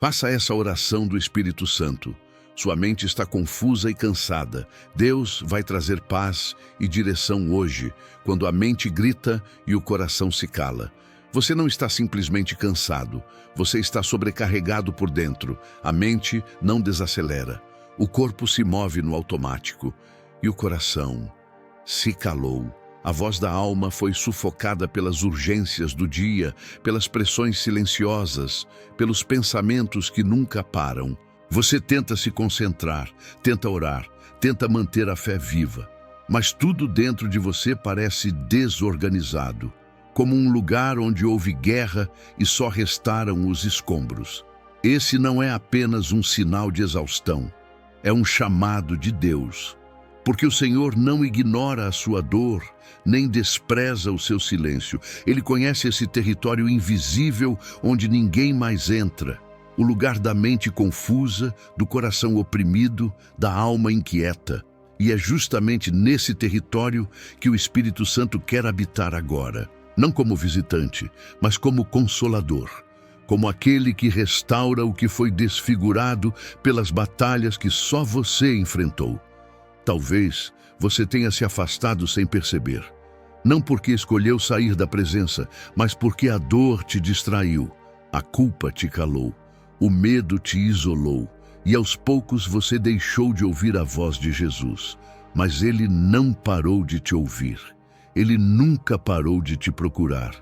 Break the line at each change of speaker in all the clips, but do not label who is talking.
Faça essa oração do Espírito Santo. Sua mente está confusa e cansada. Deus vai trazer paz e direção hoje, quando a mente grita e o coração se cala. Você não está simplesmente cansado, você está sobrecarregado por dentro. A mente não desacelera. O corpo se move no automático e o coração se calou. A voz da alma foi sufocada pelas urgências do dia, pelas pressões silenciosas, pelos pensamentos que nunca param. Você tenta se concentrar, tenta orar, tenta manter a fé viva, mas tudo dentro de você parece desorganizado, como um lugar onde houve guerra e só restaram os escombros. Esse não é apenas um sinal de exaustão, é um chamado de Deus, porque o Senhor não ignora a sua dor, nem despreza o seu silêncio. Ele conhece esse território invisível onde ninguém mais entra. O lugar da mente confusa, do coração oprimido, da alma inquieta. E é justamente nesse território que o Espírito Santo quer habitar agora, não como visitante, mas como consolador, como aquele que restaura o que foi desfigurado pelas batalhas que só você enfrentou. Talvez você tenha se afastado sem perceber, não porque escolheu sair da presença, mas porque a dor te distraiu, a culpa te calou. O medo te isolou e aos poucos você deixou de ouvir a voz de Jesus. Mas Ele não parou de te ouvir. Ele nunca parou de te procurar.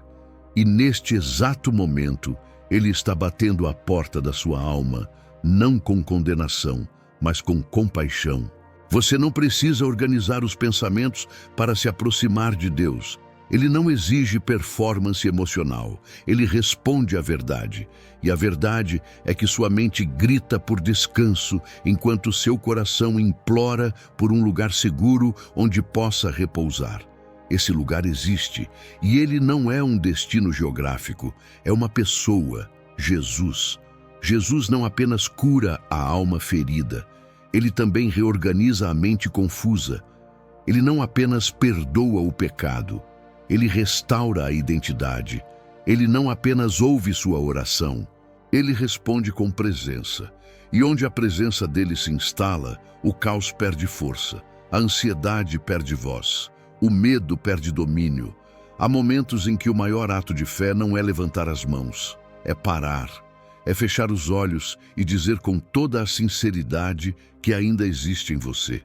E neste exato momento, Ele está batendo à porta da sua alma, não com condenação, mas com compaixão. Você não precisa organizar os pensamentos para se aproximar de Deus. Ele não exige performance emocional, ele responde à verdade. E a verdade é que sua mente grita por descanso, enquanto seu coração implora por um lugar seguro onde possa repousar. Esse lugar existe, e ele não é um destino geográfico, é uma pessoa, Jesus. Jesus não apenas cura a alma ferida, ele também reorganiza a mente confusa. Ele não apenas perdoa o pecado, ele restaura a identidade. Ele não apenas ouve sua oração, ele responde com presença. E onde a presença dele se instala, o caos perde força, a ansiedade perde voz, o medo perde domínio. Há momentos em que o maior ato de fé não é levantar as mãos, é parar, é fechar os olhos e dizer com toda a sinceridade que ainda existe em você: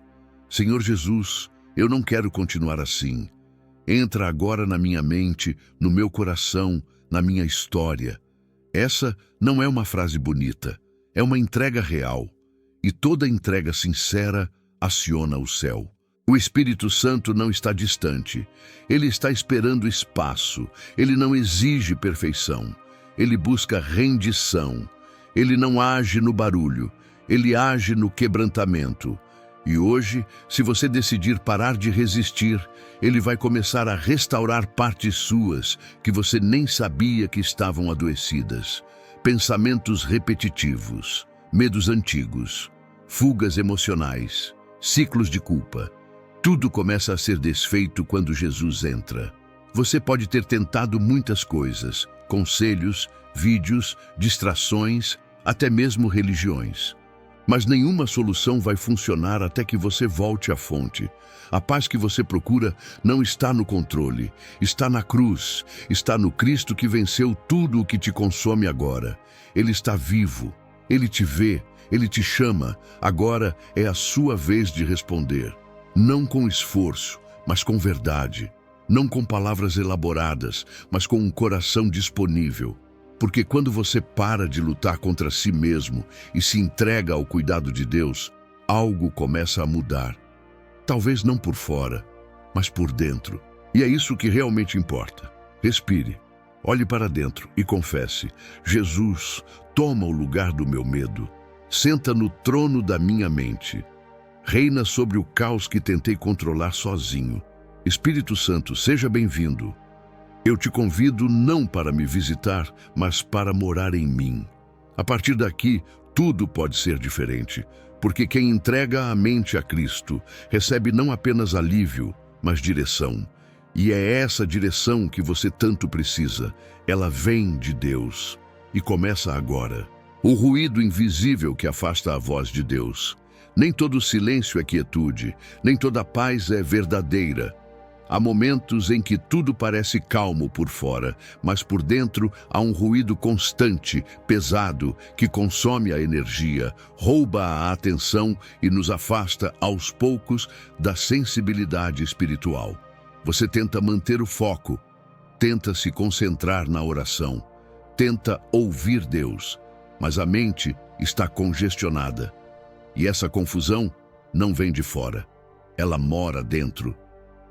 Senhor Jesus, eu não quero continuar assim. Entra agora na minha mente, no meu coração, na minha história. Essa não é uma frase bonita, é uma entrega real. E toda entrega sincera aciona o céu. O Espírito Santo não está distante. Ele está esperando espaço. Ele não exige perfeição. Ele busca rendição. Ele não age no barulho. Ele age no quebrantamento. E hoje, se você decidir parar de resistir, Ele vai começar a restaurar partes suas que você nem sabia que estavam adoecidas. Pensamentos repetitivos, medos antigos, fugas emocionais, ciclos de culpa. Tudo começa a ser desfeito quando Jesus entra. Você pode ter tentado muitas coisas, conselhos, vídeos, distrações, até mesmo religiões. Mas nenhuma solução vai funcionar até que você volte à fonte. A paz que você procura não está no controle, está na cruz, está no Cristo que venceu tudo o que te consome agora. Ele está vivo, Ele te vê, Ele te chama. Agora é a sua vez de responder. Não com esforço, mas com verdade. Não com palavras elaboradas, mas com um coração disponível. Porque quando você para de lutar contra si mesmo e se entrega ao cuidado de Deus, algo começa a mudar. Talvez não por fora, mas por dentro. E é isso que realmente importa. Respire, olhe para dentro e confesse: Jesus, toma o lugar do meu medo. Senta no trono da minha mente. Reina sobre o caos que tentei controlar sozinho. Espírito Santo, seja bem-vindo. Eu te convido não para me visitar, mas para morar em mim. A partir daqui, tudo pode ser diferente, porque quem entrega a mente a Cristo recebe não apenas alívio, mas direção. E é essa direção que você tanto precisa. Ela vem de Deus e começa agora. O ruído invisível que afasta a voz de Deus. Nem todo silêncio é quietude, nem toda paz é verdadeira. Há momentos em que tudo parece calmo por fora, mas por dentro há um ruído constante, pesado, que consome a energia, rouba a atenção e nos afasta aos poucos da sensibilidade espiritual. Você tenta manter o foco, tenta se concentrar na oração, tenta ouvir Deus, mas a mente está congestionada. E essa confusão não vem de fora, ela mora dentro.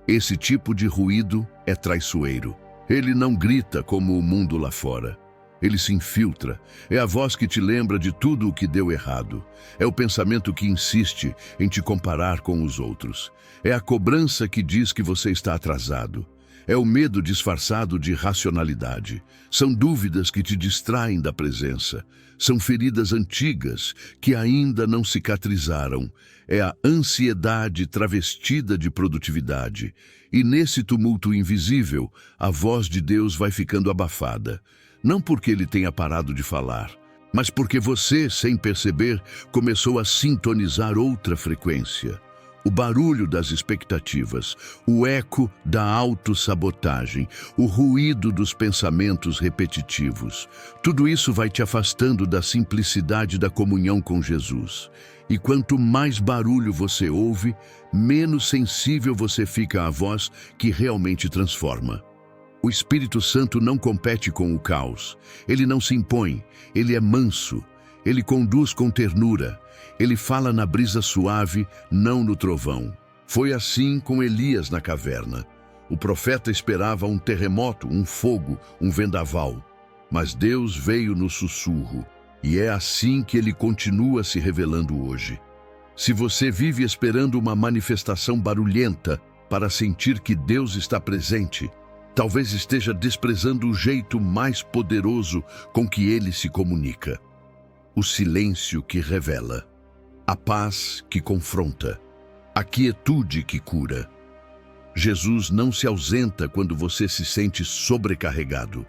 Esse tipo de ruído é traiçoeiro. Ele não grita como o mundo lá fora. Ele se infiltra. É a voz que te lembra de tudo o que deu errado. É o pensamento que insiste em te comparar com os outros. É a cobrança que diz que você está atrasado. É o medo disfarçado de racionalidade. São dúvidas que te distraem da presença. São feridas antigas que ainda não cicatrizaram. É a ansiedade travestida de produtividade. E nesse tumulto invisível, a voz de Deus vai ficando abafada. Não porque ele tenha parado de falar, mas porque você, sem perceber, começou a sintonizar outra frequência. O barulho das expectativas, o eco da autossabotagem, o ruído dos pensamentos repetitivos. Tudo isso vai te afastando da simplicidade da comunhão com Jesus. E quanto mais barulho você ouve, menos sensível você fica à voz que realmente transforma. O Espírito Santo não compete com o caos. Ele não se impõe, ele é manso. Ele conduz com ternura. Ele fala na brisa suave, não no trovão. Foi assim com Elias na caverna. O profeta esperava um terremoto, um fogo, um vendaval. Mas Deus veio no sussurro. E é assim que ele continua se revelando hoje. Se você vive esperando uma manifestação barulhenta para sentir que Deus está presente, talvez esteja desprezando o jeito mais poderoso com que ele se comunica. O silêncio que revela, a paz que confronta, a quietude que cura. Jesus não se ausenta quando você se sente sobrecarregado.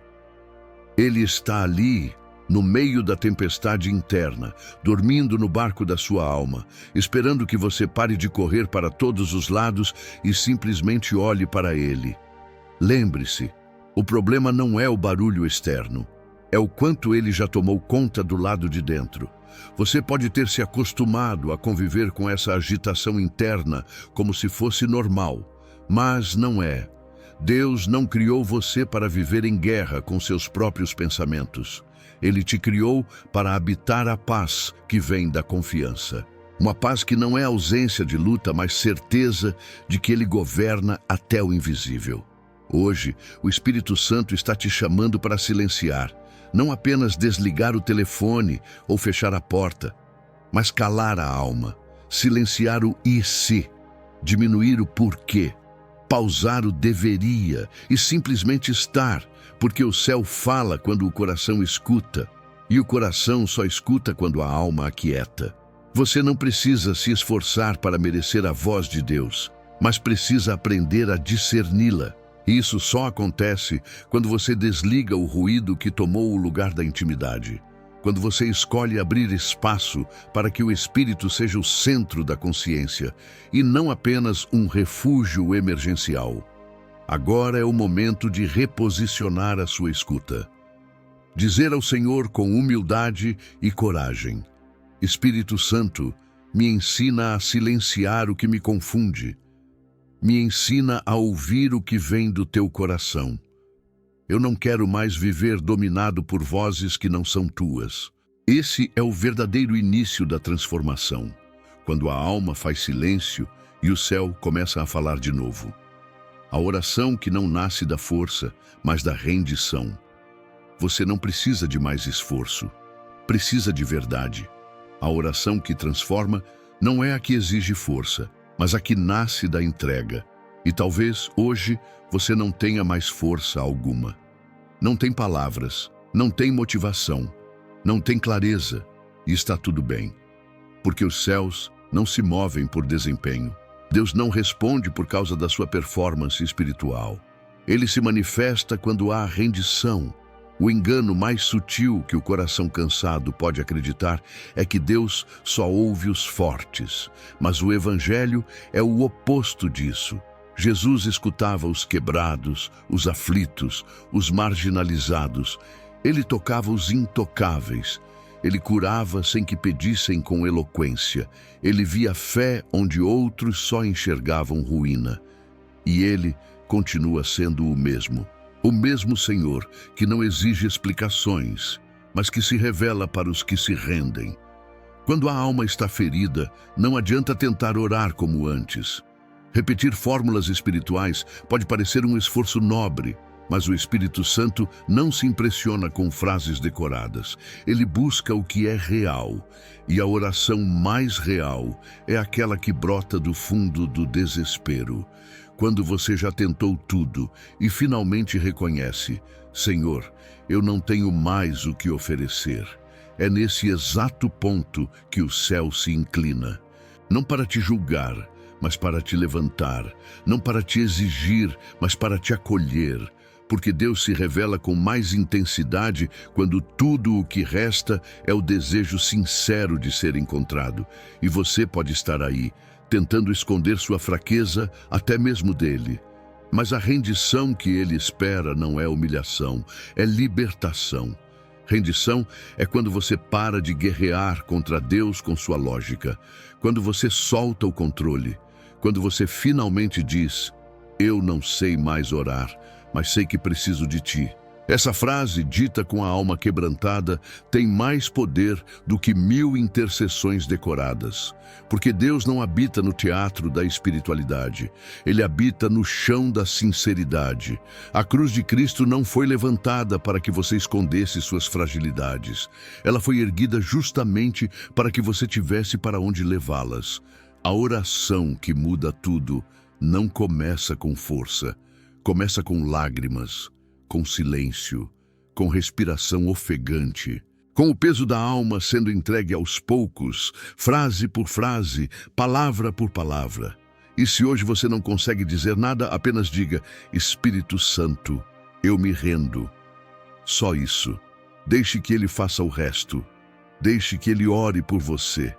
Ele está ali, no meio da tempestade interna, dormindo no barco da sua alma, esperando que você pare de correr para todos os lados e simplesmente olhe para ele. Lembre-se, o problema não é o barulho externo, é o quanto ele já tomou conta do lado de dentro. Você pode ter se acostumado a conviver com essa agitação interna como se fosse normal, mas não é. Deus não criou você para viver em guerra com seus próprios pensamentos. Ele te criou para habitar a paz que vem da confiança. Uma paz que não é ausência de luta, mas certeza de que Ele governa até o invisível. Hoje, o Espírito Santo está te chamando para silenciar, não apenas desligar o telefone ou fechar a porta, mas calar a alma, silenciar o e se, diminuir o porquê, pausar o deveria e simplesmente estar, porque o céu fala quando o coração escuta, e o coração só escuta quando a alma aquieta. Você não precisa se esforçar para merecer a voz de Deus, mas precisa aprender a discerni-la. E isso só acontece quando você desliga o ruído que tomou o lugar da intimidade. Quando você escolhe abrir espaço para que o Espírito seja o centro da consciência e não apenas um refúgio emergencial. Agora é o momento de reposicionar a sua escuta. Dizer ao Senhor com humildade e coragem: Espírito Santo, me ensina a silenciar o que me confunde. Me ensina a ouvir o que vem do teu coração. Eu não quero mais viver dominado por vozes que não são tuas. Esse é o verdadeiro início da transformação, quando a alma faz silêncio e o céu começa a falar de novo. A oração que não nasce da força, mas da rendição. Você não precisa de mais esforço, precisa de verdade. A oração que transforma não é a que exige força, mas a que nasce da entrega. E talvez, hoje, você não tenha mais força alguma. Não tem palavras, não tem motivação, não tem clareza, e está tudo bem. Porque os céus não se movem por desempenho. Deus não responde por causa da sua performance espiritual. Ele se manifesta quando há rendição, O engano mais sutil que o coração cansado pode acreditar é que Deus só ouve os fortes, mas o Evangelho é o oposto disso. Jesus escutava os quebrados, os aflitos, os marginalizados. Ele tocava os intocáveis. Ele curava sem que pedissem com eloquência. Ele via fé onde outros só enxergavam ruína. E ele continua sendo o mesmo Senhor que não exige explicações, mas que se revela para os que se rendem. Quando a alma está ferida, não adianta tentar orar como antes. Repetir fórmulas espirituais pode parecer um esforço nobre, mas o Espírito Santo não se impressiona com frases decoradas. Ele busca o que é real, e a oração mais real é aquela que brota do fundo do desespero. Quando você já tentou tudo e finalmente reconhece: Senhor, eu não tenho mais o que oferecer. É nesse exato ponto que o céu se inclina. Não para te julgar, mas para te levantar. Não para te exigir, mas para te acolher. Porque Deus se revela com mais intensidade quando tudo o que resta é o desejo sincero de ser encontrado. E você pode estar aí, tentando esconder sua fraqueza, até mesmo dele. Mas a rendição que ele espera não é humilhação, é libertação. Rendição é quando você para de guerrear contra Deus com sua lógica, quando você solta o controle, quando você finalmente diz: eu não sei mais orar, mas sei que preciso de ti. Essa frase, dita com a alma quebrantada, tem mais poder do que 1000 intercessões decoradas. Porque Deus não habita no teatro da espiritualidade. Ele habita no chão da sinceridade. A cruz de Cristo não foi levantada para que você escondesse suas fragilidades. Ela foi erguida justamente para que você tivesse para onde levá-las. A oração que muda tudo não começa com força. Começa com lágrimas, com silêncio, com respiração ofegante, com o peso da alma sendo entregue aos poucos, frase por frase, palavra por palavra. E se hoje você não consegue dizer nada, apenas diga: Espírito Santo, eu me rendo. Só isso. Deixe que Ele faça o resto. Deixe que Ele ore por você.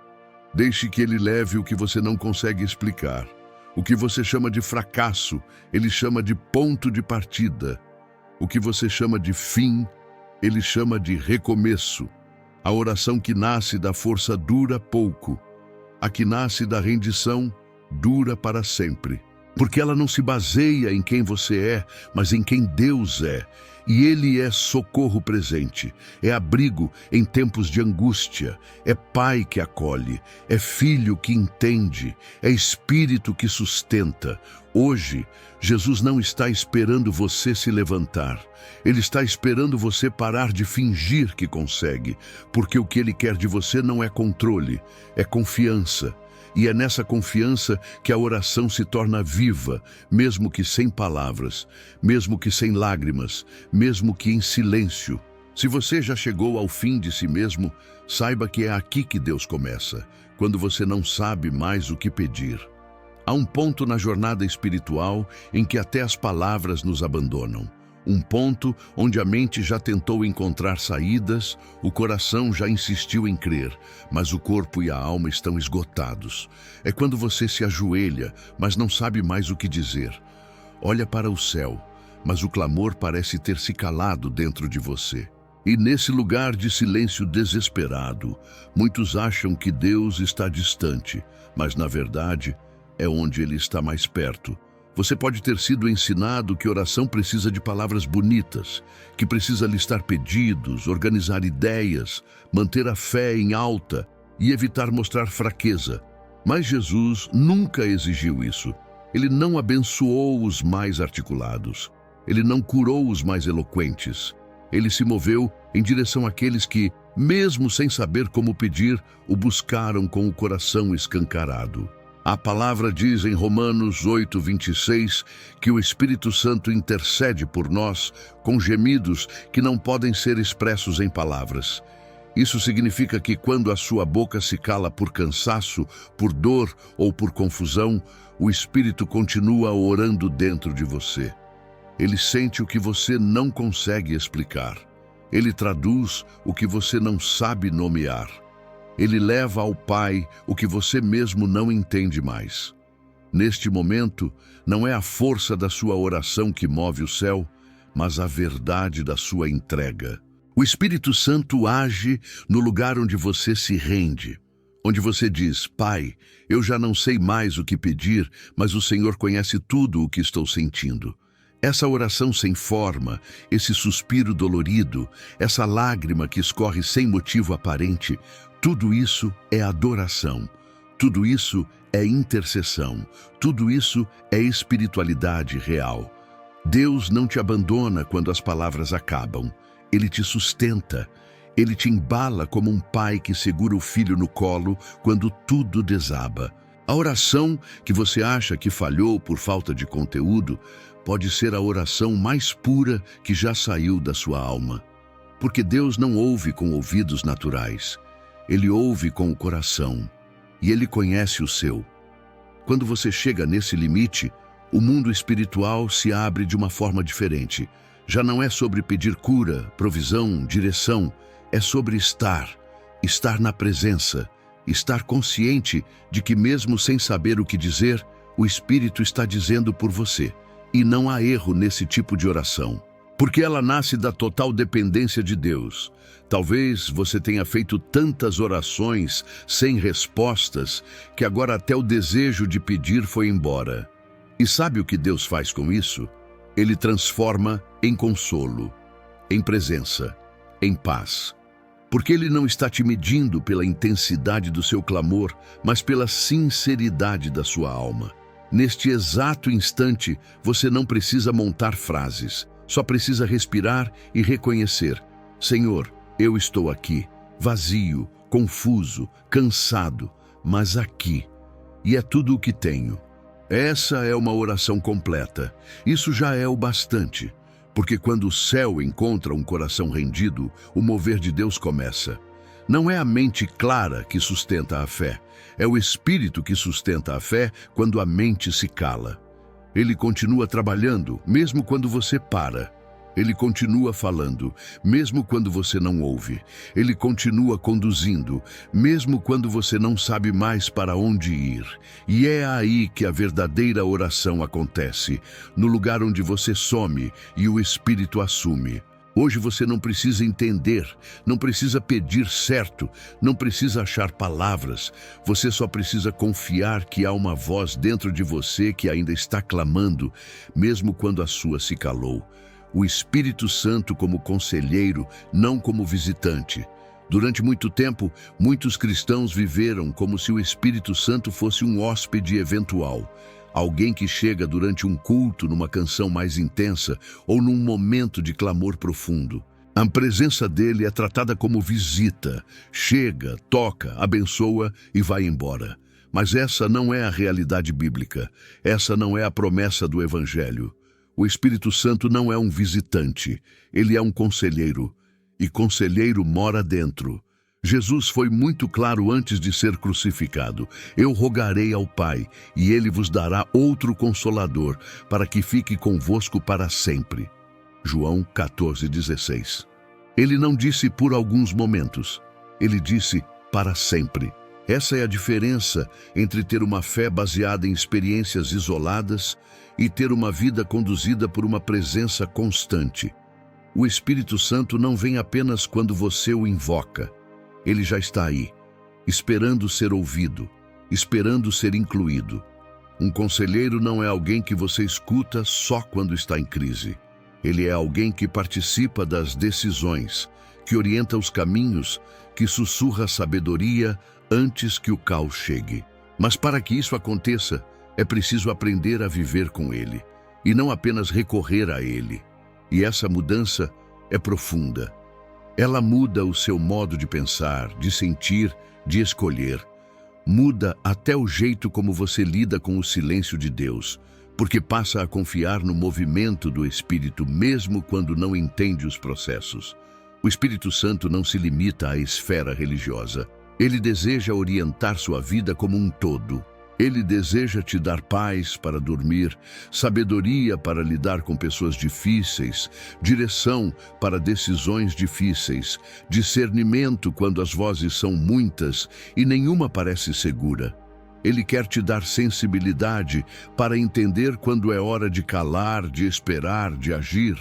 Deixe que Ele leve o que você não consegue explicar. O que você chama de fracasso, Ele chama de ponto de partida. O que você chama de fim, Ele chama de recomeço. A oração que nasce da força dura pouco. A que nasce da rendição dura para sempre. Porque ela não se baseia em quem você é, mas em quem Deus é. E Ele é socorro presente, é abrigo em tempos de angústia, é pai que acolhe, é filho que entende, é espírito que sustenta. Hoje, Jesus não está esperando você se levantar. Ele está esperando você parar de fingir que consegue, porque o que Ele quer de você não é controle, é confiança. E é nessa confiança que a oração se torna viva, mesmo que sem palavras, mesmo que sem lágrimas, mesmo que em silêncio. Se você já chegou ao fim de si mesmo, saiba que é aqui que Deus começa, quando você não sabe mais o que pedir. Há um ponto na jornada espiritual em que até as palavras nos abandonam. Um ponto onde a mente já tentou encontrar saídas, o coração já insistiu em crer, mas o corpo e a alma estão esgotados. É quando você se ajoelha, mas não sabe mais o que dizer. Olha para o céu, mas o clamor parece ter se calado dentro de você. E nesse lugar de silêncio desesperado, muitos acham que Deus está distante, mas na verdade é onde Ele está mais perto. Você pode ter sido ensinado que oração precisa de palavras bonitas, que precisa listar pedidos, organizar ideias, manter a fé em alta e evitar mostrar fraqueza. Mas Jesus nunca exigiu isso. Ele não abençoou os mais articulados. Ele não curou os mais eloquentes. Ele se moveu em direção àqueles que, mesmo sem saber como pedir, o buscaram com o coração escancarado. A palavra diz em Romanos 8:26 que o Espírito Santo intercede por nós com gemidos que não podem ser expressos em palavras. Isso significa que quando a sua boca se cala por cansaço, por dor ou por confusão, o Espírito continua orando dentro de você. Ele sente o que você não consegue explicar. Ele traduz o que você não sabe nomear. Ele leva ao Pai o que você mesmo não entende mais. Neste momento, não é a força da sua oração que move o céu, mas a verdade da sua entrega. O Espírito Santo age no lugar onde você se rende, onde você diz: Pai, eu já não sei mais o que pedir, mas o Senhor conhece tudo o que estou sentindo. Essa oração sem forma, esse suspiro dolorido, essa lágrima que escorre sem motivo aparente, tudo isso é adoração, tudo isso é intercessão, tudo isso é espiritualidade real. Deus não te abandona quando as palavras acabam. Ele te sustenta. Ele te embala como um pai que segura o filho no colo quando tudo desaba. A oração que você acha que falhou por falta de conteúdo pode ser a oração mais pura que já saiu da sua alma. Porque Deus não ouve com ouvidos naturais. Ele ouve com o coração. E Ele conhece o seu. Quando você chega nesse limite, o mundo espiritual se abre de uma forma diferente. Já não é sobre pedir cura, provisão, direção. É sobre estar na presença, estar consciente de que mesmo sem saber o que dizer, o Espírito está dizendo por você. E não há erro nesse tipo de oração, porque ela nasce da total dependência de Deus. Talvez você tenha feito tantas orações sem respostas que agora até o desejo de pedir foi embora. E sabe o que Deus faz com isso? Ele transforma em consolo, em presença, em paz. Porque Ele não está te medindo pela intensidade do seu clamor, mas pela sinceridade da sua alma. Neste exato instante, você não precisa montar frases, só precisa respirar e reconhecer: Senhor, eu estou aqui, vazio, confuso, cansado, mas aqui. E é tudo o que tenho. Essa é uma oração completa. Isso já é o bastante. Porque quando o céu encontra um coração rendido, o mover de Deus começa. Não é a mente clara que sustenta a fé. É o Espírito que sustenta a fé quando a mente se cala. Ele continua trabalhando, mesmo quando você para. Ele continua falando, mesmo quando você não ouve. Ele continua conduzindo, mesmo quando você não sabe mais para onde ir. E é aí que a verdadeira oração acontece, no lugar onde você some e o Espírito assume. Hoje você não precisa entender, não precisa pedir certo, não precisa achar palavras. Você só precisa confiar que há uma voz dentro de você que ainda está clamando, mesmo quando a sua se calou. O Espírito Santo como conselheiro, não como visitante. Durante muito tempo, muitos cristãos viveram como se o Espírito Santo fosse um hóspede eventual. Alguém que chega durante um culto, numa canção mais intensa ou num momento de clamor profundo. A presença dele é tratada como visita. Chega, toca, abençoa e vai embora. Mas essa não é a realidade bíblica. Essa não é a promessa do Evangelho. O Espírito Santo não é um visitante. Ele é um conselheiro. E conselheiro mora dentro. Jesus foi muito claro antes de ser crucificado: eu rogarei ao Pai, e Ele vos dará outro Consolador, para que fique convosco para sempre. João 14,16. Ele não disse por alguns momentos, ele disse para sempre. Essa é a diferença entre ter uma fé baseada em experiências isoladas e ter uma vida conduzida por uma presença constante. O Espírito Santo não vem apenas quando você o invoca. Ele já está aí, esperando ser ouvido, esperando ser incluído. Um conselheiro não é alguém que você escuta só quando está em crise. Ele é alguém que participa das decisões, que orienta os caminhos, que sussurra sabedoria antes que o caos chegue. Mas para que isso aconteça, é preciso aprender a viver com ele, e não apenas recorrer a ele. E essa mudança é profunda. Ela muda o seu modo de pensar, de sentir, de escolher. Muda até o jeito como você lida com o silêncio de Deus, porque passa a confiar no movimento do Espírito mesmo quando não entende os processos. O Espírito Santo não se limita à esfera religiosa. Ele deseja orientar sua vida como um todo. Ele deseja te dar paz para dormir, sabedoria para lidar com pessoas difíceis, direção para decisões difíceis, discernimento quando as vozes são muitas e nenhuma parece segura. Ele quer te dar sensibilidade para entender quando é hora de calar, de esperar, de agir.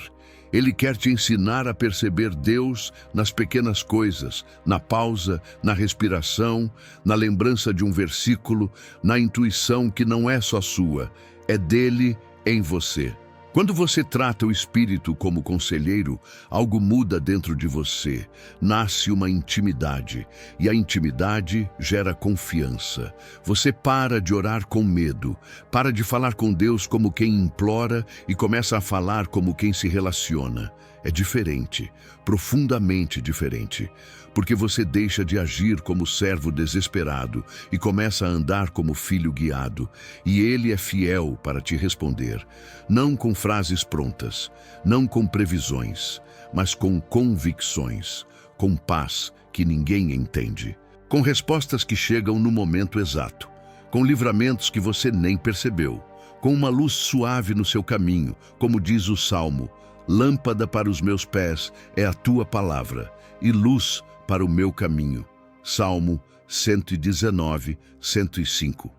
Ele quer te ensinar a perceber Deus nas pequenas coisas, na pausa, na respiração, na lembrança de um versículo, na intuição que não é só sua, é dele em você. Quando você trata o Espírito como conselheiro, algo muda dentro de você. Nasce uma intimidade, e a intimidade gera confiança. Você para de orar com medo, para de falar com Deus como quem implora e começa a falar como quem se relaciona. É diferente, profundamente diferente, porque você deixa de agir como servo desesperado e começa a andar como filho guiado, e ele é fiel para te responder, não com frases prontas, não com previsões, mas com convicções, com paz que ninguém entende, com respostas que chegam no momento exato, com livramentos que você nem percebeu, com uma luz suave no seu caminho, como diz o Salmo: lâmpada para os meus pés é a tua palavra, e luz para o meu caminho. Salmo 119, 105.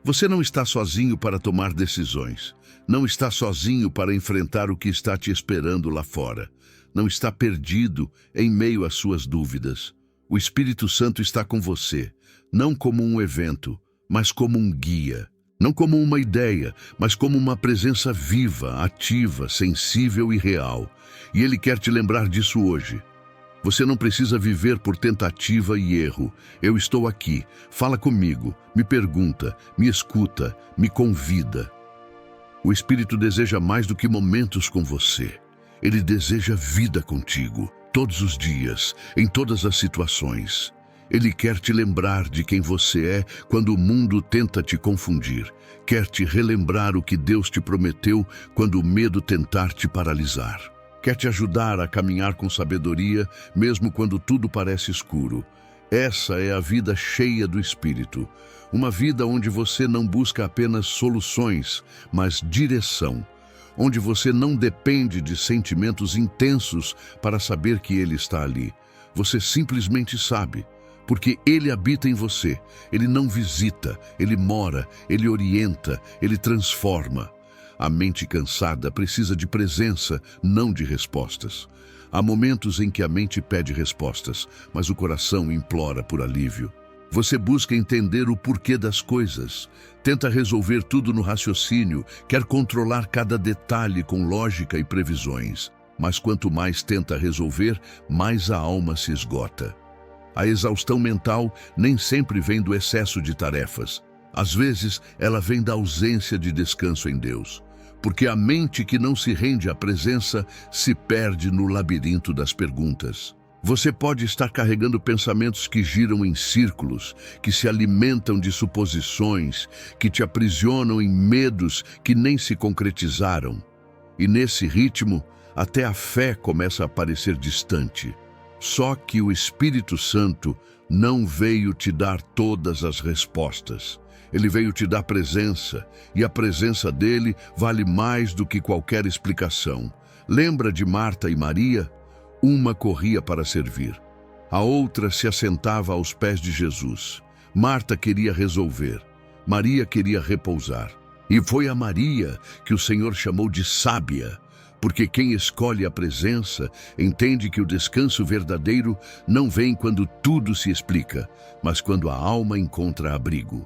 Você não está sozinho para tomar decisões. Não está sozinho para enfrentar o que está te esperando lá fora. Não está perdido em meio às suas dúvidas. O Espírito Santo está com você, não como um evento, mas como um guia. Não como uma ideia, mas como uma presença viva, ativa, sensível e real. E Ele quer te lembrar disso hoje. Você não precisa viver por tentativa e erro. Eu estou aqui. Fala comigo, me pergunta, me escuta, me convida. O Espírito deseja mais do que momentos com você. Ele deseja vida contigo, todos os dias, em todas as situações. Ele quer te lembrar de quem você é quando o mundo tenta te confundir. Quer te relembrar o que Deus te prometeu quando o medo tentar te paralisar. Quer te ajudar a caminhar com sabedoria, mesmo quando tudo parece escuro. Essa é a vida cheia do Espírito. Uma vida onde você não busca apenas soluções, mas direção. Onde você não depende de sentimentos intensos para saber que Ele está ali. Você simplesmente sabe. Porque Ele habita em você, Ele não visita, Ele mora, Ele orienta, Ele transforma. A mente cansada precisa de presença, não de respostas. Há momentos em que a mente pede respostas, mas o coração implora por alívio. Você busca entender o porquê das coisas, tenta resolver tudo no raciocínio, quer controlar cada detalhe com lógica e previsões. Mas quanto mais tenta resolver, mais a alma se esgota. A exaustão mental nem sempre vem do excesso de tarefas. Às vezes, ela vem da ausência de descanso em Deus. Porque a mente que não se rende à presença se perde no labirinto das perguntas. Você pode estar carregando pensamentos que giram em círculos, que se alimentam de suposições, que te aprisionam em medos que nem se concretizaram. E nesse ritmo, até a fé começa a parecer distante. Só que o Espírito Santo não veio te dar todas as respostas. Ele veio te dar presença, e a presença dele vale mais do que qualquer explicação. Lembra de Marta e Maria? Uma corria para servir. A outra se assentava aos pés de Jesus. Marta queria resolver. Maria queria repousar. E foi a Maria que o Senhor chamou de sábia. Porque quem escolhe a presença entende que o descanso verdadeiro não vem quando tudo se explica, mas quando a alma encontra abrigo.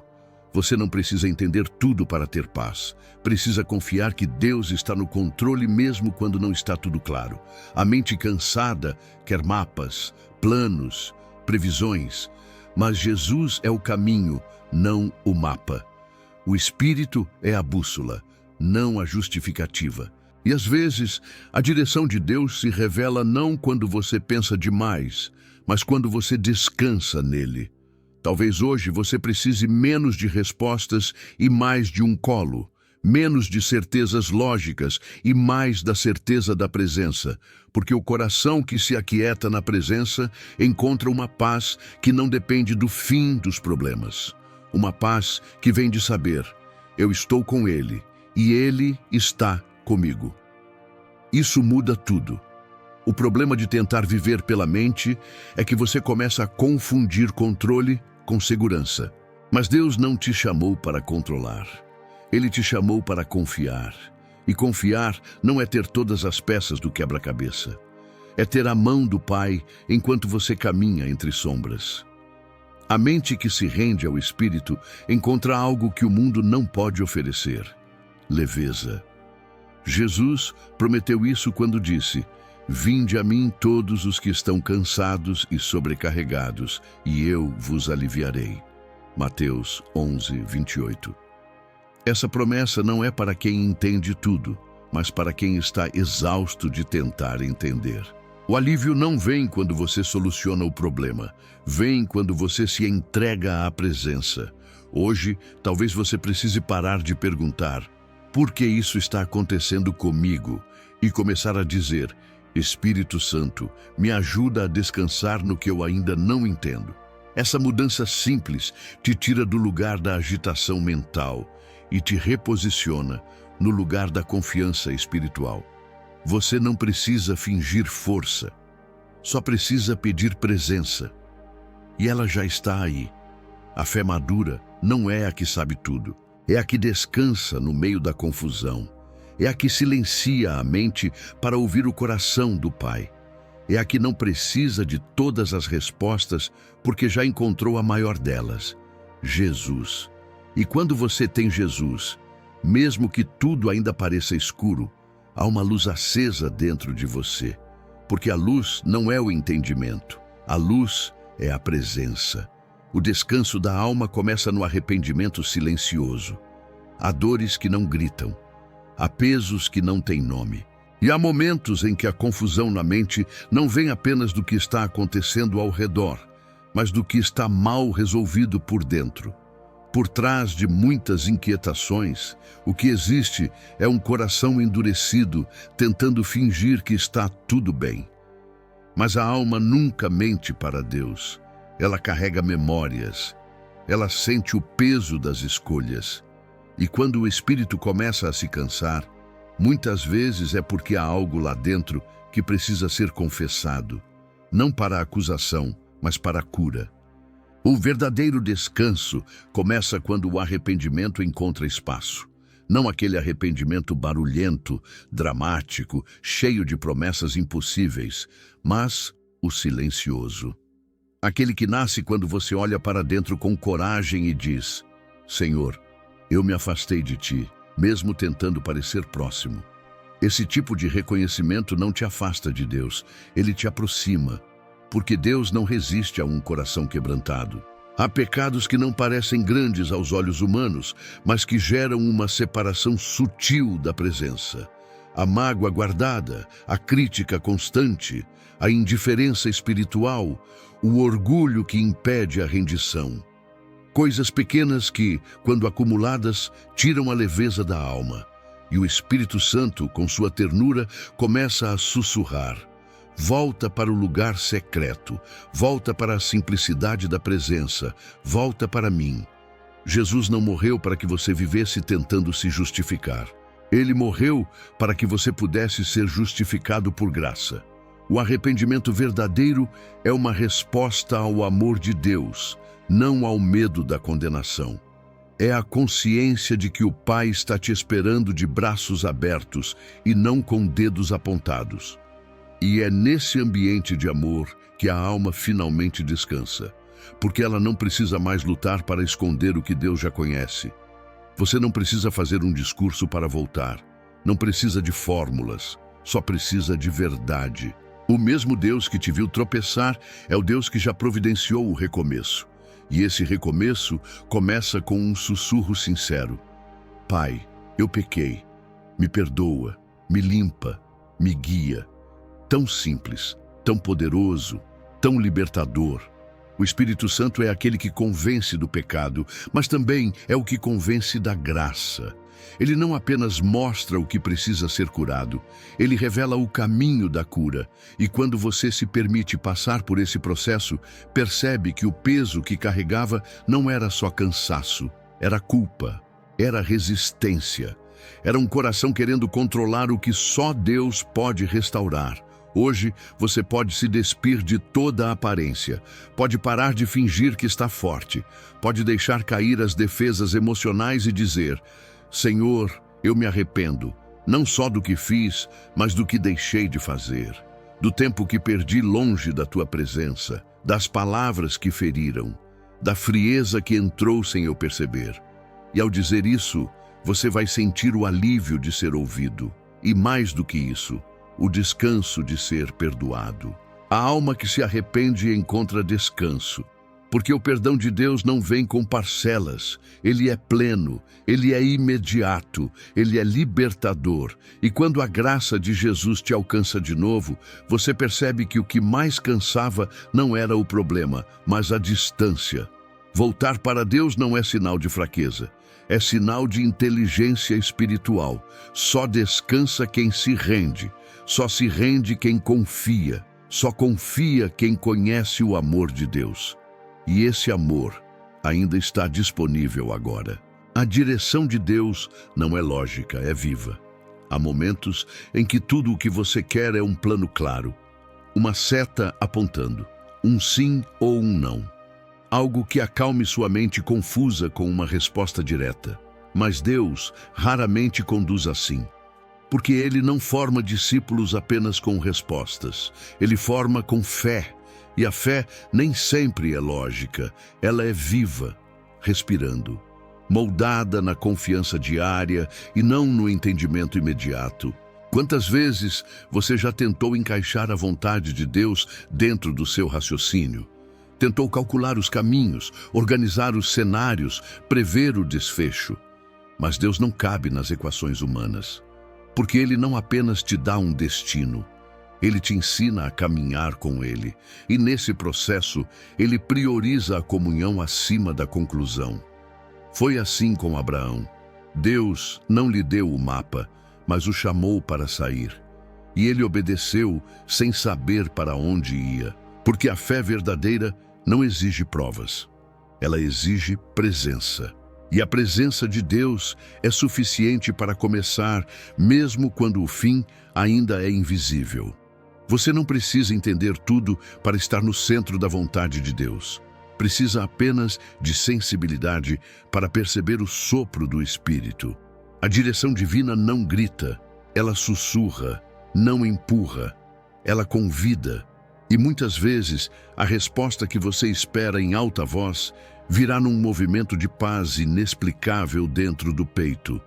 Você não precisa entender tudo para ter paz. Precisa confiar que Deus está no controle mesmo quando não está tudo claro. A mente cansada quer mapas, planos, previsões, mas Jesus é o caminho, não o mapa. O Espírito é a bússola, não a justificativa. E às vezes, a direção de Deus se revela não quando você pensa demais, mas quando você descansa nele. Talvez hoje você precise menos de respostas e mais de um colo, menos de certezas lógicas e mais da certeza da presença, porque o coração que se aquieta na presença encontra uma paz que não depende do fim dos problemas. uma paz que vem de saber: eu estou com Ele e Ele está comigo. Isso muda tudo. O problema de tentar viver pela mente é que você começa a confundir controle com segurança. Mas Deus não te chamou para controlar. Ele te chamou para confiar. E confiar não é ter todas as peças do quebra-cabeça. É ter a mão do Pai enquanto você caminha entre sombras. A mente que se rende ao Espírito encontra algo que o mundo não pode oferecer: leveza. Jesus prometeu isso quando disse: vinde a mim todos os que estão cansados e sobrecarregados, e eu vos aliviarei. Mateus 11, 28. Essa promessa não é para quem entende tudo, mas para quem está exausto de tentar entender. O alívio não vem quando você soluciona o problema, vem quando você se entrega à presença. Hoje, talvez você precise parar de perguntar: por que isso está acontecendo comigo? E começar a dizer: Espírito Santo, me ajuda a descansar no que eu ainda não entendo. Essa mudança simples te tira do lugar da agitação mental e te reposiciona no lugar da confiança espiritual. Você não precisa fingir força, só precisa pedir presença. E ela já está aí. A fé madura não é a que sabe tudo, é a que descansa no meio da confusão. É a que silencia a mente para ouvir o coração do Pai. É a que não precisa de todas as respostas, porque já encontrou a maior delas: Jesus. E quando você tem Jesus, mesmo que tudo ainda pareça escuro, há uma luz acesa dentro de você. Porque a luz não é o entendimento, a luz é a presença. O descanso da alma começa no arrependimento silencioso. Há dores que não gritam. Há pesos que não têm nome. E há momentos em que a confusão na mente não vem apenas do que está acontecendo ao redor, mas do que está mal resolvido por dentro. Por trás de muitas inquietações, o que existe é um coração endurecido, tentando fingir que está tudo bem. Mas a alma nunca mente para Deus. Ela carrega memórias. Ela sente o peso das escolhas. E quando o espírito começa a se cansar, muitas vezes é porque há algo lá dentro que precisa ser confessado, não para a acusação, mas para a cura. O verdadeiro descanso começa quando o arrependimento encontra espaço. Não aquele arrependimento barulhento, dramático, cheio de promessas impossíveis, mas o silencioso. Aquele que nasce quando você olha para dentro com coragem e diz: Senhor, eu me afastei de ti, mesmo tentando parecer próximo. Esse tipo de reconhecimento não te afasta de Deus, ele te aproxima, porque Deus não resiste a um coração quebrantado. Há pecados que não parecem grandes aos olhos humanos, mas que geram uma separação sutil da presença. A mágoa guardada, a crítica constante, a indiferença espiritual, o orgulho que impede a rendição. Coisas pequenas que, quando acumuladas, tiram a leveza da alma. E o Espírito Santo, com sua ternura, começa a sussurrar: volta para o lugar secreto, volta para a simplicidade da presença, volta para mim. Jesus não morreu para que você vivesse tentando se justificar. Ele morreu para que você pudesse ser justificado por graça. O arrependimento verdadeiro é uma resposta ao amor de Deus, não ao medo da condenação. É a consciência de que o Pai está te esperando de braços abertos e não com dedos apontados. E é nesse ambiente de amor que a alma finalmente descansa, porque ela não precisa mais lutar para esconder o que Deus já conhece. Você não precisa fazer um discurso para voltar, não precisa de fórmulas, só precisa de verdade. O mesmo Deus que te viu tropeçar é o Deus que já providenciou o recomeço. E esse recomeço começa com um sussurro sincero: Pai, eu pequei, me perdoa, me limpa, me guia. Tão simples, tão poderoso, tão libertador. O Espírito Santo é aquele que convence do pecado, mas também é o que convence da graça. Ele não apenas mostra o que precisa ser curado, ele revela o caminho da cura. E quando você se permite passar por esse processo, percebe que o peso que carregava não era só cansaço, era culpa, era resistência. Era um coração querendo controlar o que só Deus pode restaurar. Hoje, você pode se despir de toda a aparência, pode parar de fingir que está forte, pode deixar cair as defesas emocionais e dizer: Senhor, eu me arrependo, não só do que fiz, mas do que deixei de fazer, do tempo que perdi longe da tua presença, das palavras que feriram, da frieza que entrou sem eu perceber. E ao dizer isso, você vai sentir o alívio de ser ouvido, e mais do que isso, o descanso de ser perdoado. A alma que se arrepende encontra descanso, porque o perdão de Deus não vem com parcelas, ele é pleno, ele é imediato, ele é libertador. E quando a graça de Jesus te alcança de novo, você percebe que o que mais cansava não era o problema, mas a distância. Voltar para Deus não é sinal de fraqueza, é sinal de inteligência espiritual. Só descansa quem se rende. Só se rende quem confia, só confia quem conhece o amor de Deus. E esse amor ainda está disponível agora. A direção de Deus não é lógica, é viva. Há momentos em que tudo o que você quer é um plano claro, uma seta apontando, um sim ou um não. Algo que acalme sua mente confusa com uma resposta direta. Mas Deus raramente conduz assim. Porque ele não forma discípulos apenas com respostas. Ele forma com fé. E a fé nem sempre é lógica. Ela é viva, respirando, moldada na confiança diária e não no entendimento imediato. Quantas vezes você já tentou encaixar a vontade de Deus dentro do seu raciocínio? Tentou calcular os caminhos, organizar os cenários, prever o desfecho. Mas Deus não cabe nas equações humanas. Porque Ele não apenas te dá um destino, Ele te ensina a caminhar com Ele. E nesse processo, Ele prioriza a comunhão acima da conclusão. Foi assim com Abraão. Deus não lhe deu o mapa, mas o chamou para sair. E ele obedeceu sem saber para onde ia. Porque a fé verdadeira não exige provas. Ela exige presença. E a presença de Deus é suficiente para começar, mesmo quando o fim ainda é invisível. Você não precisa entender tudo para estar no centro da vontade de Deus. Precisa apenas de sensibilidade para perceber o sopro do Espírito. A direção divina não grita, ela sussurra, não empurra, ela convida. E muitas vezes, a resposta que você espera em alta voz virá num movimento de paz inexplicável dentro do peito.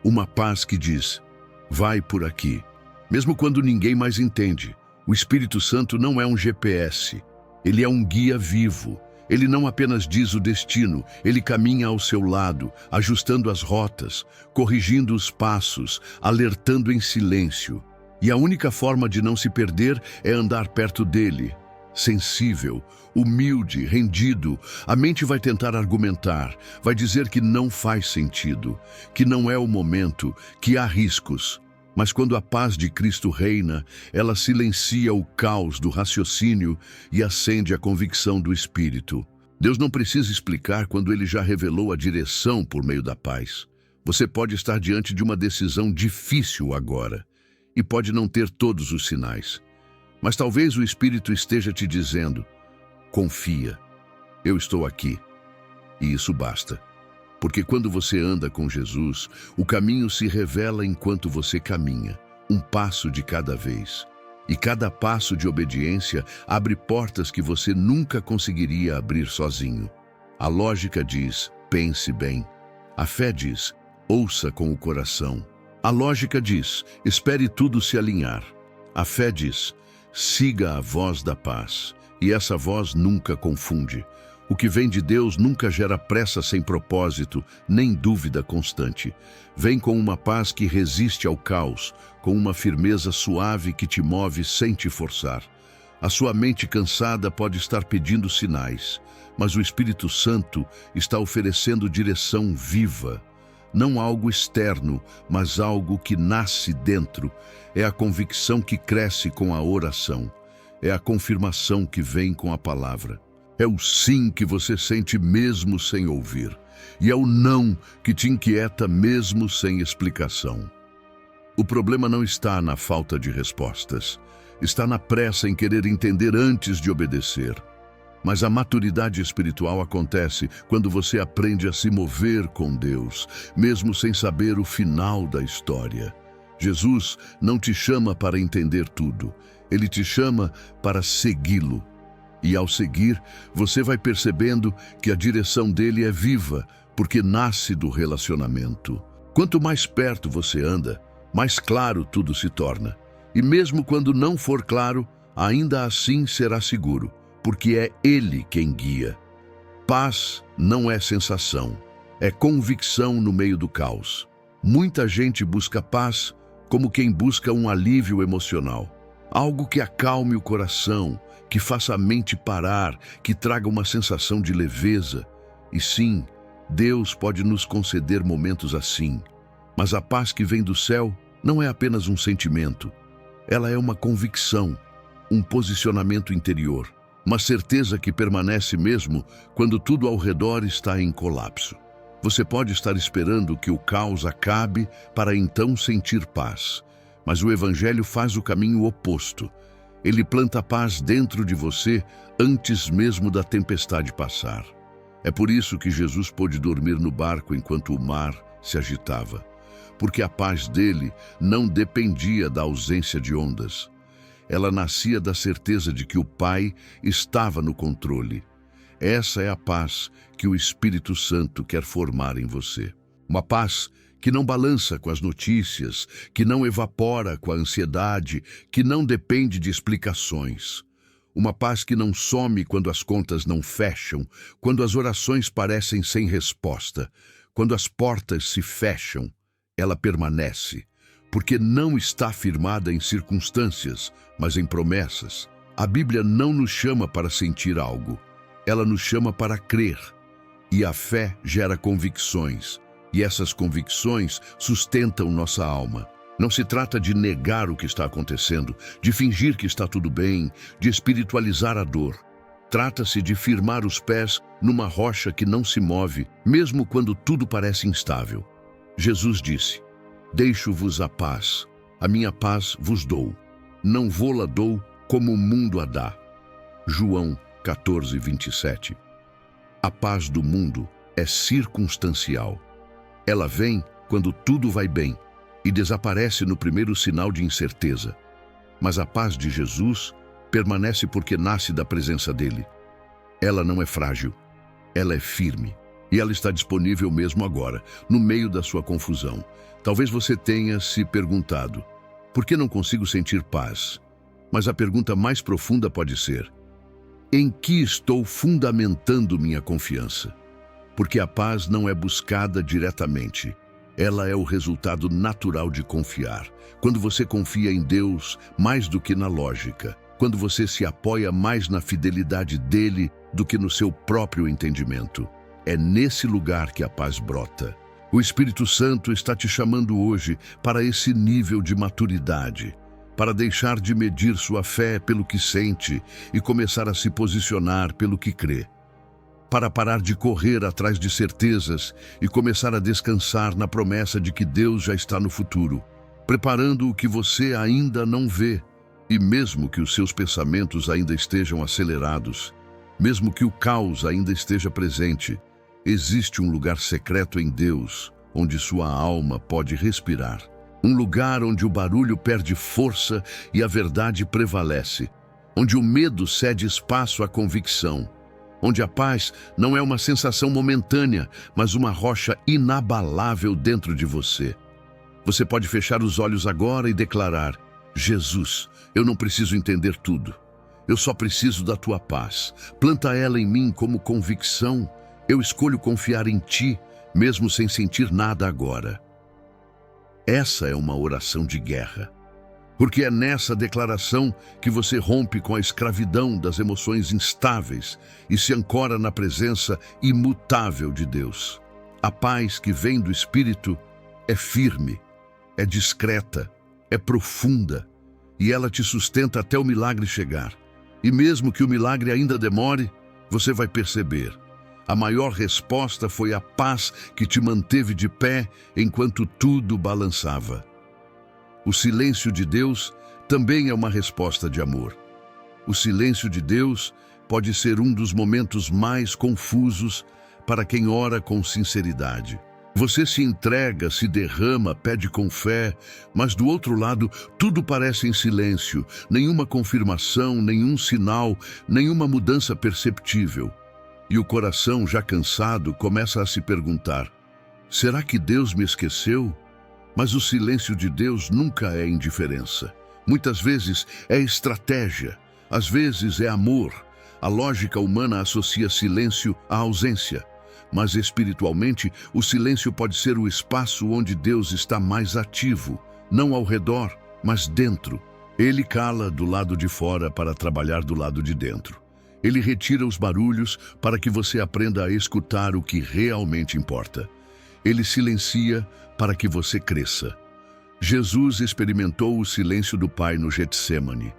Uma paz que diz: vai por aqui. Mesmo quando ninguém mais entende, o Espírito Santo não é um GPS. Ele é um guia vivo. Ele não apenas diz o destino, ele caminha ao seu lado, ajustando as rotas, corrigindo os passos, alertando em silêncio. E a única forma de não se perder é andar perto dele. Sensível, humilde, rendido, a mente vai tentar argumentar, vai dizer que não faz sentido, que não é o momento, que há riscos. Mas quando a paz de Cristo reina, ela silencia o caos do raciocínio e acende a convicção do Espírito. Deus não precisa explicar quando Ele já revelou a direção por meio da paz. Você pode estar diante de uma decisão difícil agora e pode não ter todos os sinais. Mas talvez o Espírito esteja te dizendo: confia, eu estou aqui. E isso basta. Porque quando você anda com Jesus, o caminho se revela enquanto você caminha, um passo de cada vez. E cada passo de obediência abre portas que você nunca conseguiria abrir sozinho. A lógica diz: pense bem. A fé diz: ouça com o coração. A lógica diz: espere tudo se alinhar. A fé diz: siga a voz da paz. E essa voz nunca confunde. O que vem de Deus nunca gera pressa sem propósito, nem dúvida constante. Vem com uma paz que resiste ao caos, com uma firmeza suave que te move sem te forçar. A sua mente cansada pode estar pedindo sinais, mas o Espírito Santo está oferecendo direção viva. não algo externo, mas algo que nasce dentro. É a convicção que cresce com a oração. É a confirmação que vem com a palavra. É o sim que você sente mesmo sem ouvir. E é o não que te inquieta mesmo sem explicação. O problema não está na falta de respostas. Está na pressa em querer entender antes de obedecer. Mas a maturidade espiritual acontece quando você aprende a se mover com Deus, mesmo sem saber o final da história. Jesus não te chama para entender tudo. Ele te chama para segui-lo. E ao seguir, você vai percebendo que a direção dele é viva, porque nasce do relacionamento. Quanto mais perto você anda, mais claro tudo se torna. E mesmo quando não for claro, ainda assim será seguro, porque é Ele quem guia. Paz não é sensação, é convicção no meio do caos. Muita gente busca paz como quem busca um alívio emocional. Algo que acalme o coração, que faça a mente parar, que traga uma sensação de leveza. E sim, Deus pode nos conceder momentos assim. Mas a paz que vem do céu não é apenas um sentimento. Ela é uma convicção, um posicionamento interior, uma certeza que permanece mesmo quando tudo ao redor está em colapso. Você pode estar esperando que o caos acabe para então sentir paz. Mas o Evangelho faz o caminho oposto. Ele planta paz dentro de você antes mesmo da tempestade passar. É por isso que Jesus pôde dormir no barco enquanto o mar se agitava. Porque a paz dele não dependia da ausência de ondas. Ela nascia da certeza de que o Pai estava no controle. Essa é a paz que o Espírito Santo quer formar em você. Uma paz que não balança com as notícias, que não evapora com a ansiedade, que não depende de explicações. Uma paz que não some quando as contas não fecham, quando as orações parecem sem resposta, quando as portas se fecham. Ela permanece, porque não está firmada em circunstâncias, mas em promessas. A Bíblia não nos chama para sentir algo, ela nos chama para crer. E a fé gera convicções, e essas convicções sustentam nossa alma. Não se trata de negar o que está acontecendo, de fingir que está tudo bem, de espiritualizar a dor. Trata-se de firmar os pés numa rocha que não se move, mesmo quando tudo parece instável. Jesus disse: "Deixo-vos a paz, a minha paz vos dou. Não vô-la dou como o mundo a dá." João 14:27. A paz do mundo é circunstancial. Ela vem quando tudo vai bem e desaparece no primeiro sinal de incerteza. Mas a paz de Jesus permanece porque nasce da presença dele. Ela não é frágil, ela é firme. E ela está disponível mesmo agora, no meio da sua confusão. Talvez você tenha se perguntado: por que não consigo sentir paz? Mas a pergunta mais profunda pode ser: em que estou fundamentando minha confiança? Porque a paz não é buscada diretamente. Ela é o resultado natural de confiar. Quando você confia em Deus mais do que na lógica. Quando você se apoia mais na fidelidade dele do que no seu próprio entendimento. É nesse lugar que a paz brota. O Espírito Santo está te chamando hoje para esse nível de maturidade, para deixar de medir sua fé pelo que sente e começar a se posicionar pelo que crê. Para parar de correr atrás de certezas e começar a descansar na promessa de que Deus já está no futuro, preparando o que você ainda não vê. E mesmo que os seus pensamentos ainda estejam acelerados, mesmo que o caos ainda esteja presente, existe um lugar secreto em Deus, onde sua alma pode respirar. Um lugar onde o barulho perde força e a verdade prevalece. Onde o medo cede espaço à convicção. Onde a paz não é uma sensação momentânea, mas uma rocha inabalável dentro de você. Você pode fechar os olhos agora e declarar: Jesus, eu não preciso entender tudo. Eu só preciso da tua paz. Planta ela em mim como convicção. Eu escolho confiar em ti, mesmo sem sentir nada agora. Essa é uma oração de guerra. Porque é nessa declaração que você rompe com a escravidão das emoções instáveis e se ancora na presença imutável de Deus. A paz que vem do Espírito é firme, é discreta, é profunda, e ela te sustenta até o milagre chegar. E mesmo que o milagre ainda demore, você vai perceber. A maior resposta foi a paz que te manteve de pé enquanto tudo balançava. O silêncio de Deus também é uma resposta de amor. O silêncio de Deus pode ser um dos momentos mais confusos para quem ora com sinceridade. Você se entrega, se derrama, pede com fé, mas do outro lado tudo parece em silêncio, nenhuma confirmação, nenhum sinal, nenhuma mudança perceptível. E o coração, já cansado, começa a se perguntar: será que Deus me esqueceu? Mas o silêncio de Deus nunca é indiferença. Muitas vezes é estratégia, às vezes é amor. A lógica humana associa silêncio à ausência. Mas espiritualmente, o silêncio pode ser o espaço onde Deus está mais ativo, não ao redor, mas dentro. Ele cala do lado de fora para trabalhar do lado de dentro. Ele retira os barulhos para que você aprenda a escutar o que realmente importa. Ele silencia para que você cresça. Jesus experimentou o silêncio do Pai no Getsêmani.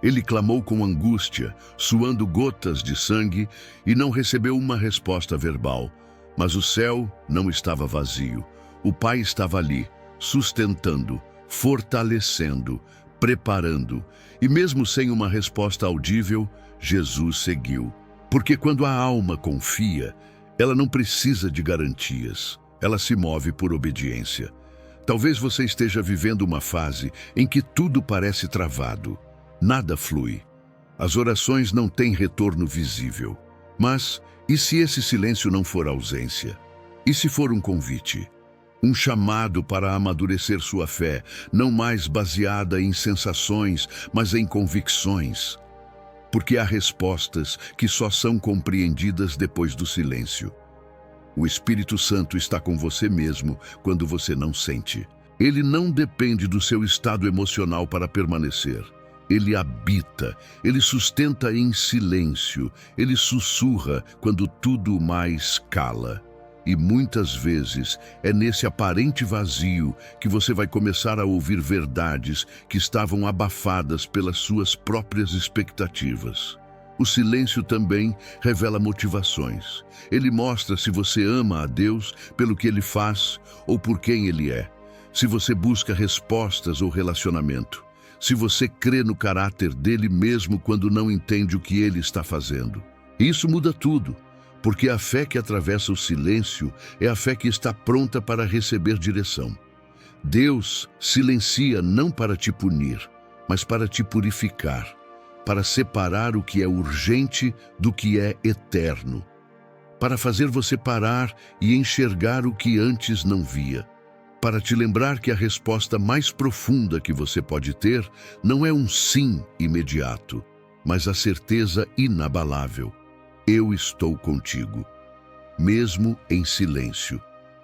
Ele clamou com angústia, suando gotas de sangue, e não recebeu uma resposta verbal. Mas o céu não estava vazio. O Pai estava ali, sustentando, fortalecendo, preparando. E mesmo sem uma resposta audível, Jesus seguiu. Porque quando a alma confia, ela não precisa de garantias. Ela se move por obediência. Talvez você esteja vivendo uma fase em que tudo parece travado. Nada flui. As orações não têm retorno visível. Mas, e se esse silêncio não for ausência? E se for um convite? Um chamado para amadurecer sua fé, não mais baseada em sensações, mas em convicções? Porque há respostas que só são compreendidas depois do silêncio. O Espírito Santo está com você mesmo quando você não sente. Ele não depende do seu estado emocional para permanecer. Ele habita, ele sustenta em silêncio, ele sussurra quando tudo mais cala. E muitas vezes é nesse aparente vazio que você vai começar a ouvir verdades que estavam abafadas pelas suas próprias expectativas. O silêncio também revela motivações. Ele mostra se você ama a Deus pelo que Ele faz ou por quem Ele é. Se você busca respostas ou relacionamento. Se você crê no caráter dele mesmo quando não entende o que ele está fazendo. Isso muda tudo, porque a fé que atravessa o silêncio é a fé que está pronta para receber direção. Deus silencia não para te punir, mas para te purificar, para separar o que é urgente do que é eterno, para fazer você parar e enxergar o que antes não via. Para te lembrar que a resposta mais profunda que você pode ter não é um sim imediato, mas a certeza inabalável. Eu estou contigo, mesmo em silêncio.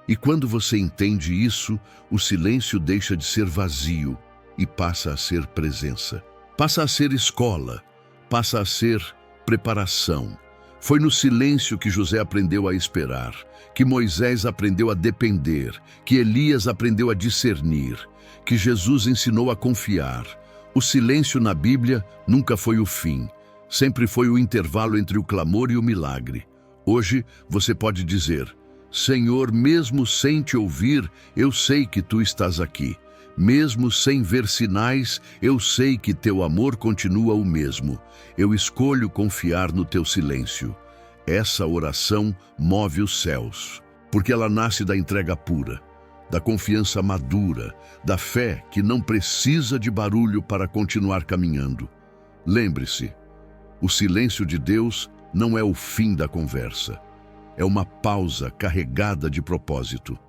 E quando você entende isso, o silêncio deixa de ser vazio e passa a ser presença. Passa a ser escola, passa a ser preparação. Foi no silêncio que José aprendeu a esperar, que Moisés aprendeu a depender, que Elias aprendeu a discernir, que Jesus ensinou a confiar. O silêncio na Bíblia nunca foi o fim, sempre foi o intervalo entre o clamor e o milagre. Hoje você pode dizer: Senhor, mesmo sem te ouvir, eu sei que tu estás aqui. Mesmo sem ver sinais, eu sei que teu amor continua o mesmo. Eu escolho confiar no teu silêncio. Essa oração move os céus, porque ela nasce da entrega pura, da confiança madura, da fé que não precisa de barulho para continuar caminhando. Lembre-se, o silêncio de Deus não é o fim da conversa. É uma pausa carregada de propósito.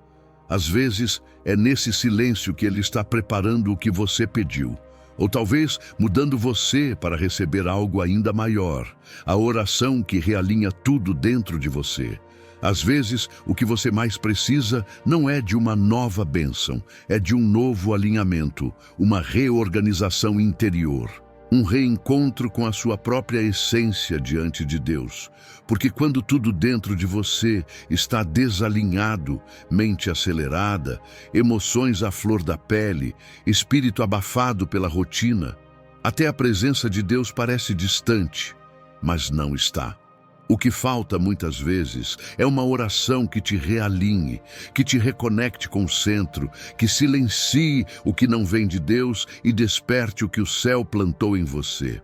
Às vezes, é nesse silêncio que Ele está preparando o que você pediu, ou talvez mudando você para receber algo ainda maior, a oração que realinha tudo dentro de você. Às vezes, o que você mais precisa não é de uma nova bênção, é de um novo alinhamento, uma reorganização interior. um reencontro com a sua própria essência diante de Deus. Porque quando tudo dentro de você está desalinhado, mente acelerada, emoções à flor da pele, espírito abafado pela rotina, até a presença de Deus parece distante, mas não está. O que falta muitas vezes é uma oração que te realinhe, que te reconecte com o centro, que silencie o que não vem de Deus e desperte o que o céu plantou em você.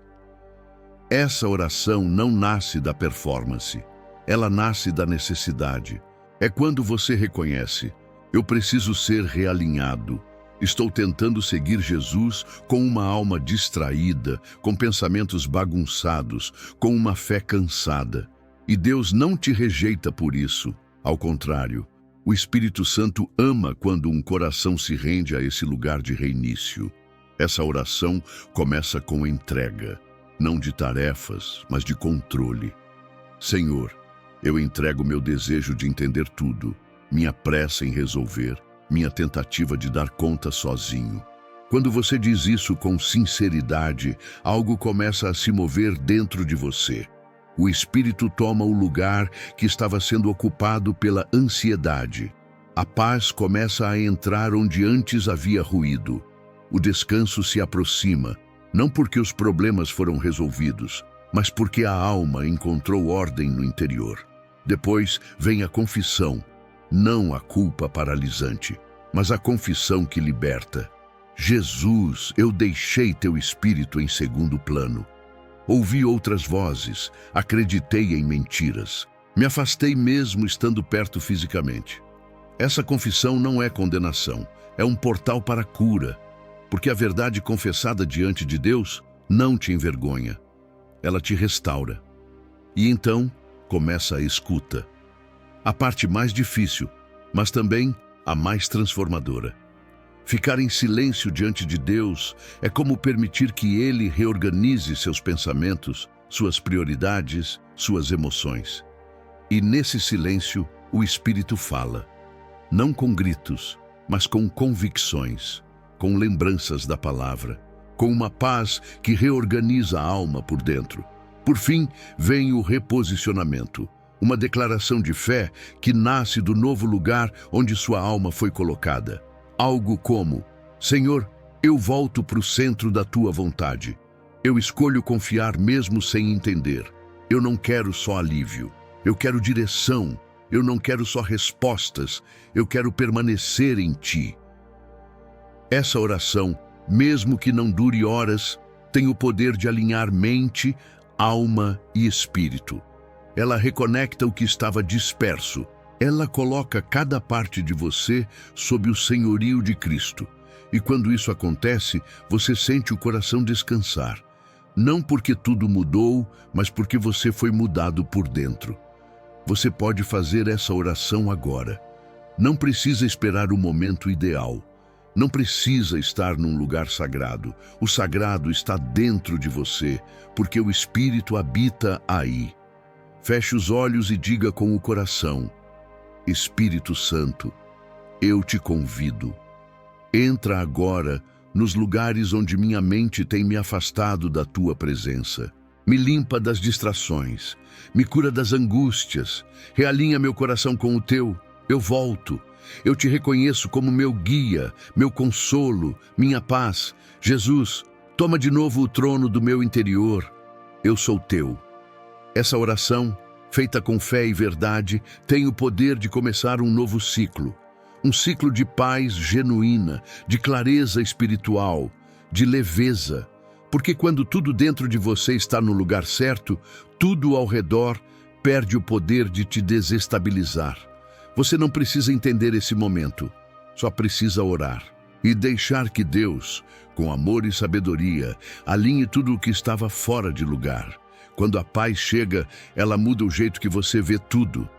Essa oração não nasce da performance, ela nasce da necessidade. É quando você reconhece: eu preciso ser realinhado. Estou tentando seguir Jesus com uma alma distraída, com pensamentos bagunçados, com uma fé cansada. E Deus não te rejeita por isso. Ao contrário, o Espírito Santo ama quando um coração se rende a esse lugar de reinício. Essa oração começa com entrega, não de tarefas, mas de controle. Senhor, eu entrego meu desejo de entender tudo, minha pressa em resolver, minha tentativa de dar conta sozinho. Quando você diz isso com sinceridade, algo começa a se mover dentro de você. O Espírito toma o lugar que estava sendo ocupado pela ansiedade. A paz começa a entrar onde antes havia ruído. O descanso se aproxima, não porque os problemas foram resolvidos, mas porque a alma encontrou ordem no interior. Depois vem a confissão, não a culpa paralisante, mas a confissão que liberta. Jesus, eu deixei teu espírito em segundo plano. Ouvi outras vozes, acreditei em mentiras. Me afastei mesmo estando perto fisicamente. Essa confissão não é condenação, é um portal para a cura, porque a verdade confessada diante de Deus não te envergonha. Ela te restaura. E então começa a escuta. A parte mais difícil, mas também a mais transformadora. Ficar em silêncio diante de Deus é como permitir que Ele reorganize seus pensamentos, suas prioridades, suas emoções. E nesse silêncio, o Espírito fala, não com gritos, mas com convicções, com lembranças da palavra, com uma paz que reorganiza a alma por dentro. Por fim, vem o reposicionamento, uma declaração de fé que nasce do novo lugar onde sua alma foi colocada. Algo como: Senhor, eu volto para o centro da tua vontade. Eu escolho confiar mesmo sem entender. Eu não quero só alívio. Eu quero direção. Eu não quero só respostas. Eu quero permanecer em ti. Essa oração, mesmo que não dure horas, tem o poder de alinhar mente, alma e espírito. Ela reconecta o que estava disperso. Ela coloca cada parte de você sob o senhorio de Cristo. E quando isso acontece, você sente o coração descansar. Não porque tudo mudou, mas porque você foi mudado por dentro. Você pode fazer essa oração agora. Não precisa esperar o momento ideal. Não precisa estar num lugar sagrado. O sagrado está dentro de você, porque o Espírito habita aí. Feche os olhos e diga com o coração: Espírito Santo, eu te convido. Entra agora nos lugares onde minha mente tem me afastado da tua presença. Me limpa das distrações, me cura das angústias, realinha meu coração com o teu. Eu volto, eu te reconheço como meu guia, meu consolo, minha paz. Jesus, toma de novo o trono do meu interior. Eu sou teu. Essa oração, feita com fé e verdade, tem o poder de começar um novo ciclo. Um ciclo de paz genuína, de clareza espiritual, de leveza. Porque quando tudo dentro de você está no lugar certo, tudo ao redor perde o poder de te desestabilizar. Você não precisa entender esse momento, só precisa orar e deixar que Deus, com amor e sabedoria, alinhe tudo o que estava fora de lugar. Quando a paz chega, ela muda o jeito que você vê tudo.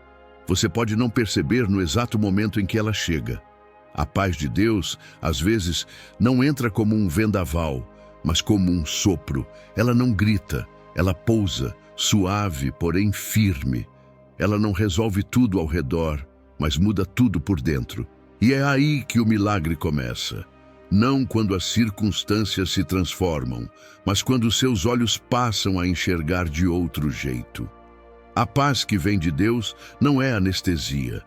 Você pode não perceber no exato momento em que ela chega. A paz de Deus, às vezes, não entra como um vendaval, mas como um sopro. Ela não grita, ela pousa, suave, porém firme. Ela não resolve tudo ao redor, mas muda tudo por dentro. E é aí que o milagre começa. não quando as circunstâncias se transformam, mas quando seus olhos passam a enxergar de outro jeito. A paz que vem de Deus não é anestesia,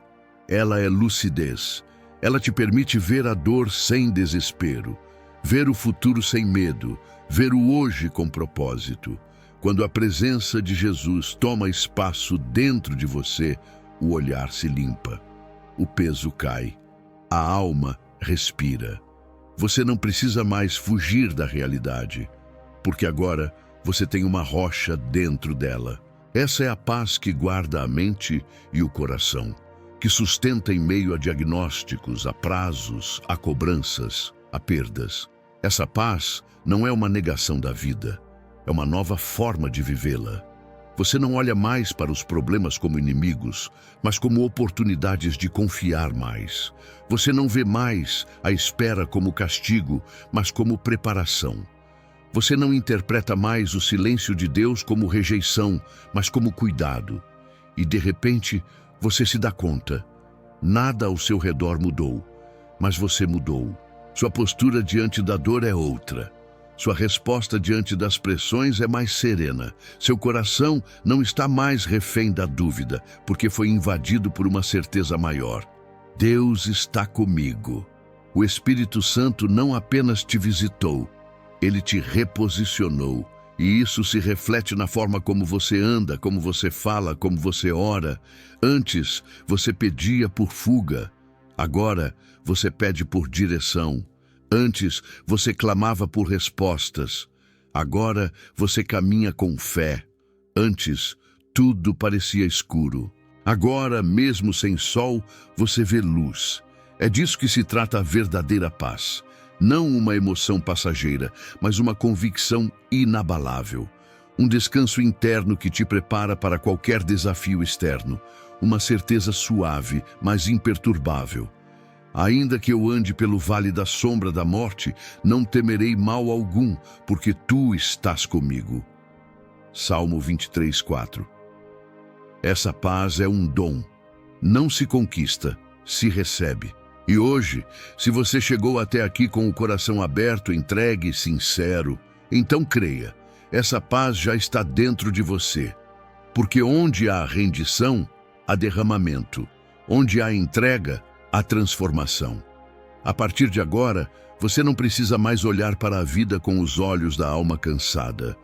ela é lucidez. Ela te permite ver a dor sem desespero, ver o futuro sem medo, ver o hoje com propósito. Quando a presença de Jesus toma espaço dentro de você, o olhar se limpa, o peso cai, a alma respira. Você não precisa mais fugir da realidade, porque agora você tem uma rocha dentro dela. Essa é a paz que guarda a mente e o coração, que sustenta em meio a diagnósticos, a prazos, a cobranças, a perdas. Essa paz não é uma negação da vida, é uma nova forma de vivê-la. Você não olha mais para os problemas como inimigos, mas como oportunidades de confiar mais. Você não vê mais a espera como castigo, mas como preparação. Você não interpreta mais o silêncio de Deus como rejeição, mas como cuidado. E de repente, você se dá conta. Nada ao seu redor mudou, mas você mudou. Sua postura diante da dor é outra. Sua resposta diante das pressões é mais serena. Seu coração não está mais refém da dúvida, porque foi invadido por uma certeza maior. Deus está comigo. O Espírito Santo não apenas te visitou, ele te reposicionou. E isso se reflete na forma como você anda, como você fala, como você ora. Antes, você pedia por fuga. Agora, você pede por direção. Antes, você clamava por respostas. Agora, você caminha com fé. Antes, tudo parecia escuro. Agora, mesmo sem sol, você vê luz. É disso que se trata a verdadeira paz. Não uma emoção passageira, mas uma convicção inabalável. Um descanso interno que te prepara para qualquer desafio externo. Uma certeza suave, mas imperturbável. Ainda que eu ande pelo vale da sombra da morte, não temerei mal algum, porque tu estás comigo. Salmo 23:4. Essa paz é um dom. Não se conquista, se recebe. E hoje, se você chegou até aqui com o coração aberto, entregue, sincero, então creia, essa paz já está dentro de você. Porque onde há rendição, há derramamento. Onde há entrega, há transformação. A partir de agora, você não precisa mais olhar para a vida com os olhos da alma cansada.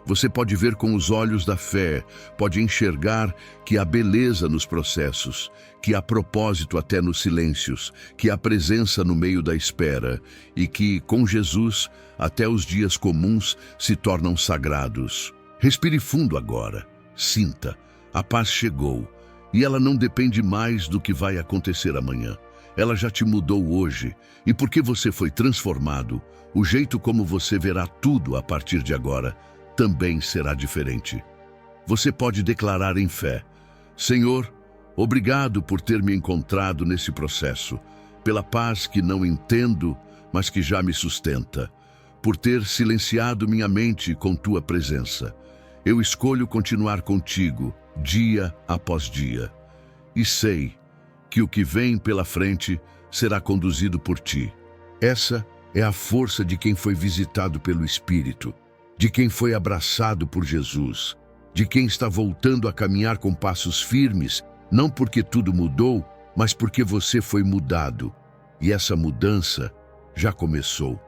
Você pode ver com os olhos da fé, pode enxergar que há beleza nos processos, que há propósito até nos silêncios, que há presença no meio da espera e que, com Jesus, até os dias comuns se tornam sagrados. Respire fundo agora. Sinta. A paz chegou e ela não depende mais do que vai acontecer amanhã. Ela já te mudou hoje e porque você foi transformado, o jeito como você verá tudo a partir de agora também será diferente. Você pode declarar em fé: Senhor, obrigado por ter me encontrado nesse processo, pela paz que não entendo, mas que já me sustenta, por ter silenciado minha mente com tua presença. Eu escolho continuar contigo, dia após dia, e sei que o que vem pela frente será conduzido por ti. Essa é a força de quem foi visitado pelo Espírito, de quem foi abraçado por Jesus, de quem está voltando a caminhar com passos firmes, não porque tudo mudou, mas porque você foi mudado. E essa mudança já começou.